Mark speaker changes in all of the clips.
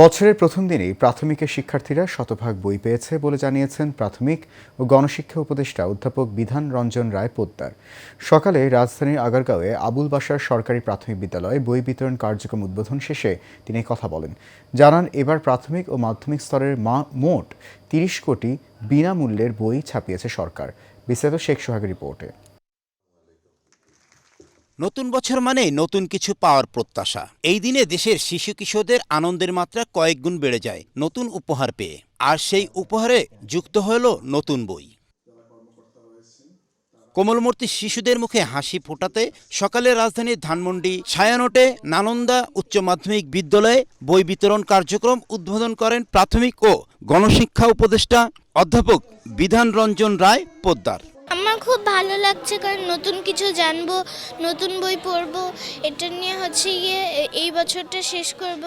Speaker 1: বছরের প্রথম দিনেই প্রাথমিকের শিক্ষার্থীরা শতভাগ বই পেয়েছে বলে জানিয়েছেন প্রাথমিক ও গণশিক্ষা উপদেষ্টা অধ্যাপক বিধান রঞ্জন রায় পোদ্দার। সকালে রাজধানীর আগারগাঁওয়ে আবুল বাশার সরকারি প্রাথমিক বিদ্যালয়ে বই বিতরণ কার্যক্রম উদ্বোধন শেষে তিনি কথা বলেন। জানান, এবার প্রাথমিক ও মাধ্যমিক স্তরের মোট ৩০ কোটি বিনামূল্যের বই ছাপিয়েছে সরকার। বিস্তারিত শেখ সোহাগের রিপোর্টে।
Speaker 2: নতুন বছর মানে নতুন কিছু পাওয়ার প্রত্যাশা। এই দিনে দেশের শিশু কিশোরদের আনন্দের মাত্রা কয়েক গুণ বেড়ে যায় নতুন উপহার পেয়ে। আর সেই উপহারে যুক্ত হলো নতুন বই। কোমলমূর্তি শিশুদের মুখে হাসি ফোটাতে সকালে রাজধানীর ধানমন্ডি ছায়ানটে নালন্দা উচ্চ মাধ্যমিক বিদ্যালয়ে বই বিতরণ কার্যক্রম উদ্বোধন করেন প্রাথমিক ও গণশিক্ষা উপদেষ্টা অধ্যাপক বিধান রঞ্জন রায় পোদ্দার।
Speaker 3: আমার খুব ভালো লাগছে, কারণ নতুন কিছু জানবো, নতুন বই পড়বো। এটা নিয়ে গিয়ে এই বছরটা শেষ করব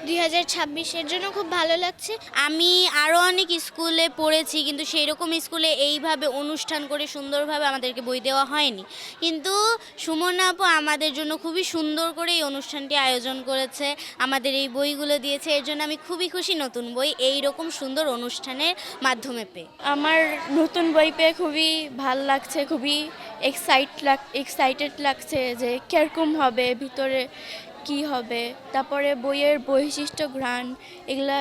Speaker 3: 2026, এর জন্য খুব ভালো লাগছে।
Speaker 4: আমি আরও অনেক স্কুলে পড়েছি, কিন্তু সেই রকম স্কুলে এইভাবে অনুষ্ঠান করে সুন্দরভাবে আমাদেরকে বই দেওয়া হয়নি। কিন্তু সুমনা আপু আমাদের জন্য খুবই সুন্দর করে এই অনুষ্ঠানটি আয়োজন করেছে, আমাদের এই বইগুলো দিয়েছে। এর জন্য আমি খুবই খুশি নতুন বই এই রকম সুন্দর অনুষ্ঠানের মাধ্যমে পেয়ে।
Speaker 5: আমার নতুন বই পেয়ে খুবই ভালো লাগছে, খুবই এক্সাইটেড লাগছে যে কিরকম হবে, ভিতরে কি হবে, তারপরে বইয়ের বৈশিষ্ট্য, ঘ্রাণ, এগুলা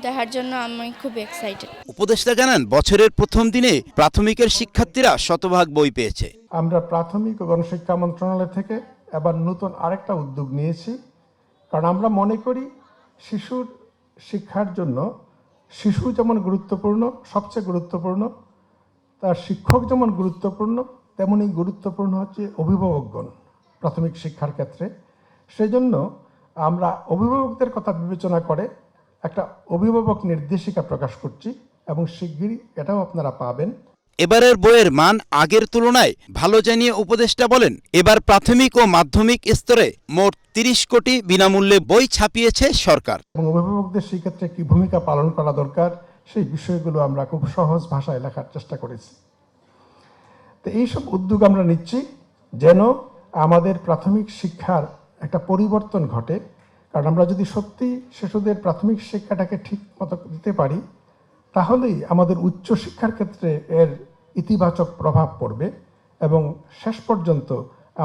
Speaker 5: দেখার জন্য আমি খুব এক্সাইটেড।
Speaker 2: উপদেষ্টা জানান, বছরের প্রথম দিনে প্রাথমিকের শিক্ষার্থীরা শতভাগ বই পেয়েছে।
Speaker 6: আমরা প্রাথমিক ও গণশিক্ষা মন্ত্রণালয় থেকে এবার নতুন আরেকটা উদ্যোগ নিয়েছি, কারণ আমরা মনে করি শিশুর শিক্ষার জন্য শিশু যেমন গুরুত্বপূর্ণ, সবচেয়ে গুরুত্বপূর্ণ, তার শিক্ষক যেমন গুরুত্বপূর্ণ, তেমনই গুরুত্বপূর্ণ হচ্ছে অভিভাবকগণ প্রাথমিক শিক্ষার ক্ষেত্রে। সেই জন্য আমরা অভিভাবকদের কথা বিবেচনা করে একটা অভিভাবক নির্দেশিকা প্রকাশ করছি এবং শিগগিরই এটাও আপনারা পাবেন।
Speaker 2: এবারের বইয়ের মান আগের তুলনায় ভালো জানিয়ে উপদেষ্টা বলেন, এবার প্রাথমিক ও মাধ্যমিক স্তরে মোট ৩০ কোটি বিনামূল্যে বই ছাপিয়েছে সরকার।
Speaker 6: এবং অভিভাবকদের সেই ক্ষেত্রে কি ভূমিকা পালন করা দরকার, সেই বিষয়গুলো আমরা খুব সহজ ভাষায় লেখার চেষ্টা করেছি। তো এইসব উদ্যোগ আমরা নিচ্ছি যেন আমাদের প্রাথমিক শিক্ষার একটা পরিবর্তন ঘটে। কারণ আমরা যদি সত্যি শিশুদের প্রাথমিক শিক্ষাটাকে ঠিক মতো দিতে পারি, তাহলেই আমাদের উচ্চ শিক্ষার ক্ষেত্রে এর ইতিবাচক প্রভাব পড়বে এবং শেষ পর্যন্ত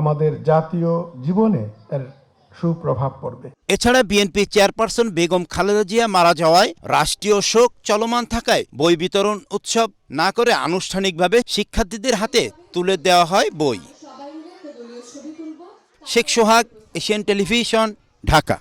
Speaker 6: আমাদের জাতীয় জীবনে এর সুপ্রভাব পড়বে।
Speaker 2: এছাড়া বিএনপি চেয়ারপারসন বেগম খালেদা জিয়া মারা যাওয়ায় রাষ্ট্রীয় শোক চলমান থাকায় বই বিতরণ উৎসব না করে আনুষ্ঠানিকভাবে শিক্ষার্থীদের হাতে তুলে দেওয়া হয় বই। শেখ সোহাগ, এশিয়ান টেলিভিশন, ঢাকা।